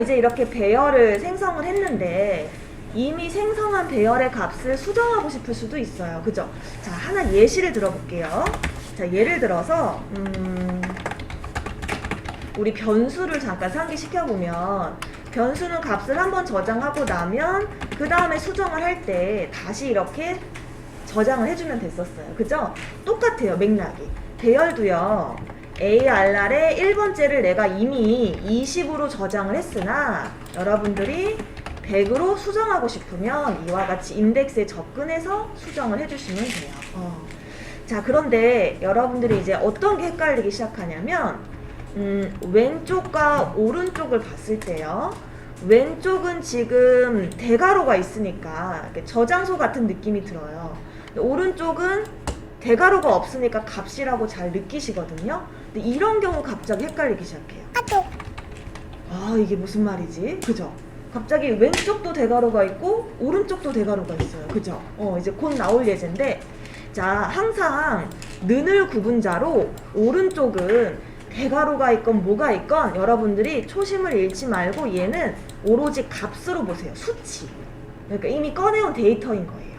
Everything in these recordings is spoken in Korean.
이제 이렇게 배열을 생성을 했는데 이미 생성한 배열의 값을 수정하고 싶을 수도 있어요. 그죠? 자, 하나 예시를 들어볼게요. 자, 예를 들어서 우리 변수를 잠깐 상기시켜보면 변수는 값을 한번 저장하고 나면 그 다음에 수정을 할 때 다시 이렇게 저장을 해주면 됐었어요. 그죠? 똑같아요. 맥락이. 배열도요. ARR의 1번째를 내가 이미 20으로 저장을 했으나 여러분들이 100으로 수정하고 싶으면 이와 같이 인덱스에 접근해서 수정을 해주시면 돼요. 자, 그런데 여러분들이 이제 어떤 게 헷갈리기 시작하냐면 왼쪽과 오른쪽을 봤을 때요. 왼쪽은 지금 대괄호가 있으니까 저장소 같은 느낌이 들어요. 오른쪽은 대괄호가 없으니까 값이라고 잘 느끼시거든요. 근데 이런 경우 갑자기 헷갈리기 시작해요. 아, 이게 무슨 말이지? 그죠? 갑자기 왼쪽도 대괄호가 있고 오른쪽도 대괄호가 있어요. 그죠? 이제 곧 나올 예제인데, 자, 항상 는을 구분자로 오른쪽은 대괄호가 있건 뭐가 있건 여러분들이 초심을 잃지 말고 얘는 오로지 값으로 보세요. 수치. 그러니까 이미 꺼내온 데이터인 거예요.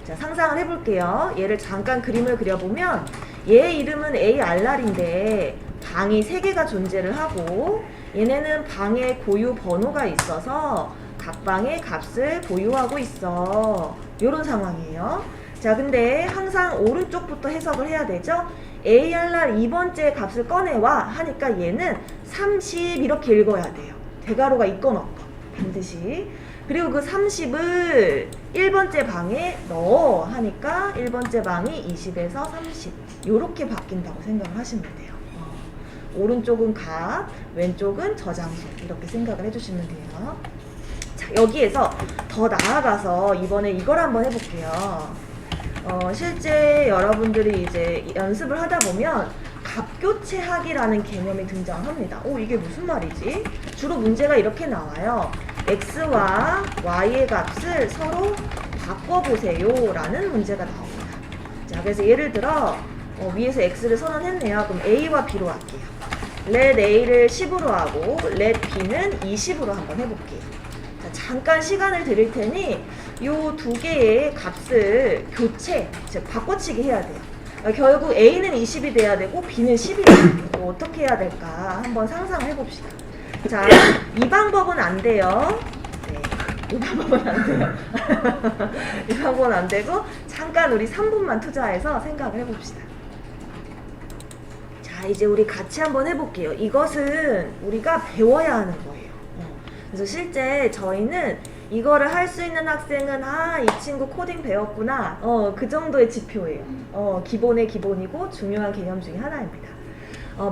자, 상상을 해볼게요. 얘를 잠깐 그림을 그려보면 얘 이름은 ARR인데 방이 3개가 존재를 하고 얘네는 방에 고유 번호가 있어서 각 방의 값을 보유하고 있어. 요런 상황이에요. 자, 근데 항상 오른쪽부터 해석을 해야 되죠. ARR 2번째 값을 꺼내와 하니까 얘는 30 이렇게 읽어야 돼요. 대괄호가 있건 없건 반드시. 그리고 그 30을 1번째 방에 넣어 하니까 1번째 방이 20에서 30 요렇게 바뀐다고 생각을 하시면 돼요. 오른쪽은 값, 왼쪽은 저장소 이렇게 생각을 해주시면 돼요. 자, 여기에서 더 나아가서 이번에 이걸 한번 해볼게요. 실제 여러분들이 이제 연습을 하다 보면 값교체하기라는 개념이 등장합니다. 이게 무슨 말이지? 주로 문제가 이렇게 나와요. x와 y의 값을 서로 바꿔보세요 라는 문제가 나옵니다. 자, 그래서 예를 들어 위에서 x를 선언했네요. 그럼 a와 b로 할게요. let a를 10으로 하고 let b는 20으로 한번 해볼게요. 자, 잠깐 시간을 드릴 테니 요 두 개의 값을 교체, 즉 바꿔치기 해야 돼요. 결국 a는 20이 돼야 되고 b는 10이 돼야 돼요. 어떻게 해야 될까 한번 상상을 해봅시다. 자, 이 방법은 안 돼요. 네, 이 방법은 안 돼요. 이 방법은 안 되고 잠깐 우리 3분만 투자해서 생각을 해봅시다. 자, 이제 우리 같이 한번 해볼게요. 이것은 우리가 배워야 하는 거예요. 그래서 실제 저희는 이거를 할 수 있는 학생은 이 친구 코딩 배웠구나. 그 정도의 지표예요. 기본의 기본이고 중요한 개념 중에 하나입니다.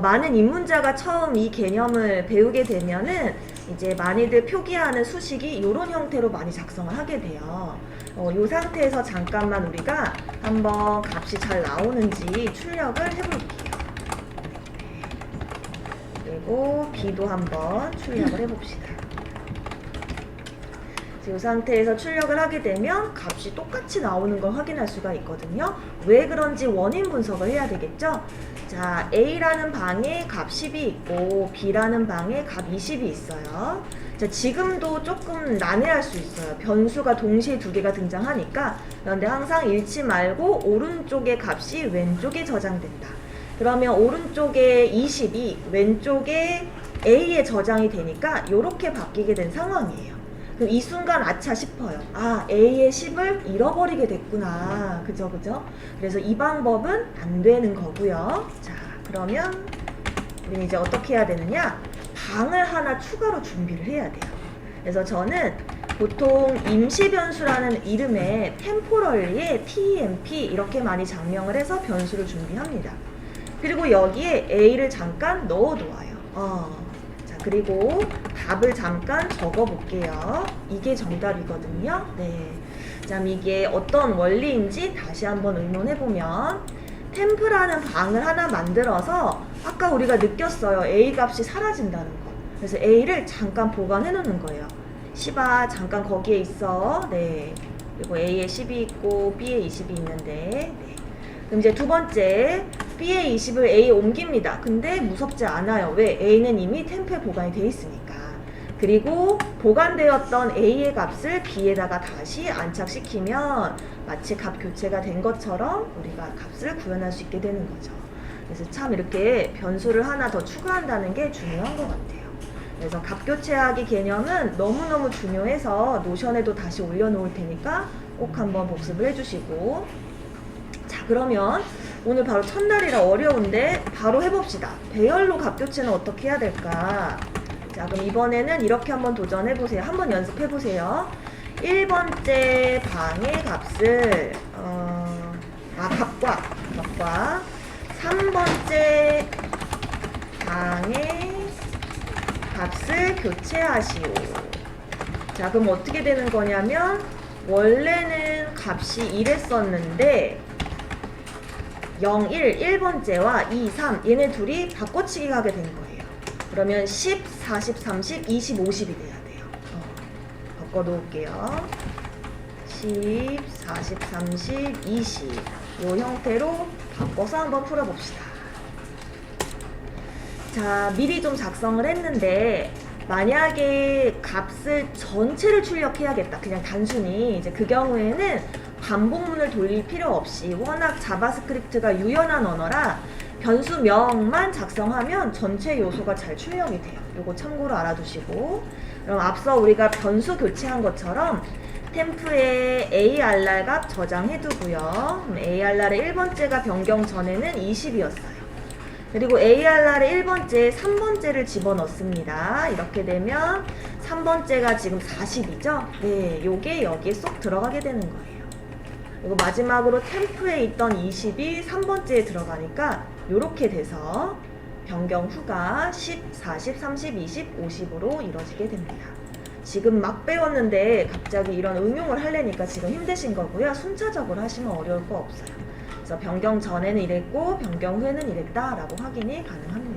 많은 입문자가 처음 이 개념을 배우게 되면은 이제 많이들 표기하는 수식이 이런 형태로 많이 작성을 하게 돼요. 이 상태에서 잠깐만 우리가 한번 값이 잘 나오는지 출력을 해볼게요. 그리고 b도 한번 출력을 해봅시다. 이 상태에서 출력을 하게 되면 값이 똑같이 나오는 걸 확인할 수가 있거든요. 왜 그런지 원인 분석을 해야 되겠죠. 자, A라는 방에 값 10이 있고 B라는 방에 값 20이 있어요. 자, 지금도 조금 난해할 수 있어요. 변수가 동시에 두 개가 등장하니까. 그런데 항상 잃지 말고 오른쪽의 값이 왼쪽에 저장된다. 그러면 오른쪽에 20이 왼쪽에 A에 저장이 되니까 이렇게 바뀌게 된 상황이에요. 그럼 이 순간 아차 싶어요. A의 10을 잃어버리게 됐구나. 그죠? 그래서 이 방법은 안 되는 거고요. 자, 그러면 우리는 이제 어떻게 해야 되느냐? 방을 하나 추가로 준비를 해야 돼요. 그래서 저는 보통 임시 변수라는 이름의 템포럴리에 temp 이렇게 많이 장명을 해서 변수를 준비합니다. 그리고 여기에 A를 잠깐 넣어 놓아요. 그리고 답을 잠깐 적어 볼게요. 이게 정답이거든요. 네. 자, 이게 어떤 원리인지 다시 한번 의논해 보면 템프라는 방을 하나 만들어서 아까 우리가 느꼈어요. A 값이 사라진다는 거. 그래서 A를 잠깐 보관해 놓는 거예요. 10아 잠깐 거기에 있어. 네. 그리고 A에 10이 있고 B에 20이 있는데 네. 그럼 이제 두 번째 B의 20을 A에 옮깁니다. 근데 무섭지 않아요. 왜? A는 이미 템프에 보관이 되어 있으니까. 그리고 보관되었던 A의 값을 B에다가 다시 안착시키면 마치 값 교체가 된 것처럼 우리가 값을 구현할 수 있게 되는 거죠. 그래서 참 이렇게 변수를 하나 더 추가한다는 게 중요한 것 같아요. 그래서 값 교체하기 개념은 너무너무 중요해서 노션에도 다시 올려놓을 테니까 꼭 한번 복습을 해주시고, 자 그러면 오늘 바로 첫날이라 어려운데 바로 해봅시다. 배열로 값 교체는 어떻게 해야 될까? 자 그럼 이번에는 이렇게 한번 도전해보세요. 한번 연습해보세요. 1번째 방의 값을 값과 3번째 방의 값을 교체하시오. 자 그럼 어떻게 되는 거냐면 원래는 값이 이랬었는데 0, 1, 1번째와 2, 3 얘네 둘이 바꿔치기가 하게 된 거예요. 그러면 10, 40, 30, 20, 50이 돼야 돼요. 바꿔 놓을게요. 10, 40, 30, 20 이 형태로 바꿔서 한번 풀어봅시다. 자 미리 좀 작성을 했는데 만약에 값을 전체를 출력해야겠다. 그냥 단순히 이제 그 경우에는 반복문을 돌릴 필요 없이 워낙 자바스크립트가 유연한 언어라 변수명만 작성하면 전체 요소가 잘 출력이 돼요. 요거 참고로 알아두시고, 그럼 앞서 우리가 변수 교체한 것처럼 템프에 ARR 값 저장해두고요. ARR의 1번째가 변경 전에는 20이었어요. 그리고 ARR의 1번째, 3번째를 집어넣습니다. 이렇게 되면 3번째가 지금 40이죠? 네, 요게 여기에 쏙 들어가게 되는 거예요. 그리고 마지막으로 템프에 있던 20이 3번째에 들어가니까 요렇게 돼서 변경 후가 10, 40, 30, 20, 50으로 이루어지게 됩니다. 지금 막 배웠는데 갑자기 이런 응용을 하려니까 지금 힘드신 거고요. 순차적으로 하시면 어려울 거 없어요. 그래서 변경 전에는 이랬고 변경 후에는 이랬다라고 확인이 가능합니다.